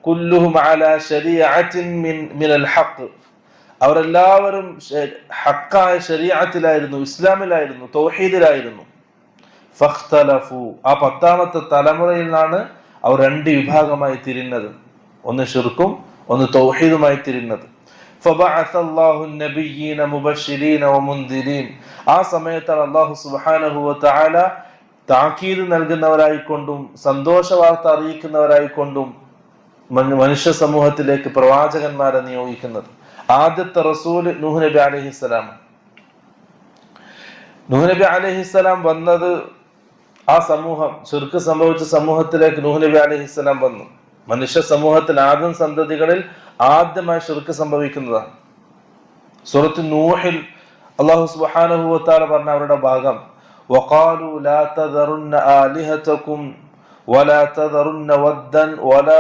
കുല്ലുഹും അലാ ശരീഅത്തിൻ മിനൽ ഹഖ്. അവരെല്ലാവരും ഹക്കായ ശരീഅത്തിലായിരുന്നു, ഇസ്ലാമിലായിരുന്നു, തൗഹീദിലായിരുന്നു. ഫഖ്തലഫു, ആ 10ാമത്തെ തലമുറയിൽ നിന്നാണ് അവർ 2 വിഭാഗമായി തിരിഞ്ഞത്. ഒന്ന് ശിർക്കും ഒന്ന് തൗഹീദുമായി തിരിഞ്ഞത്. ഫബഅസ അല്ലാഹു നബിയ്യീന മുബശ്ശിരീന വമുൻദിരീൻ. ആ സമയത്താണ് അല്ലാഹു സുബ്ഹാനഹു വ തആല താക്കീത് നൽകുന്നവരായിക്കൊണ്ടും സന്തോഷ വാർത്ത അറിയിക്കുന്നവരായിക്കൊണ്ടും മനുഷ്യ സമൂഹത്തിലേക്ക് പ്രവാചകന്മാരെ നിയോഗിക്കുന്നത്. ആദ്യത്തെ റസൂൽ നൂഹ് നബി അലൈഹിസ്സലാം. നൂഹ് നബി അലൈഹിസ്സലാം വന്നത് ആ സമൂഹം, ശിർക്ക് സംഭവിച്ച സമൂഹത്തിലേക്ക് നൂഹ് നബി അലൈഹിസ്സലാം വന്നു. മനുഷ്യ സമൂഹത്തിൽ ആദ്യം സന്തതികളിൽ ആദ്യമായി ശിർക്ക് സംഭവിക്കുന്നതാണ്. സൂറത്ത് നൂഹിൽ അല്ലാഹു സുബ്ഹാനഹു വ തആല പറഞ്ഞ അവരുടെ ഭാഗം, വഖാലു ലാ തദറുന്ന ആലിഹതകും വലാ തദറുന്ന വദ്ദൻ വലാ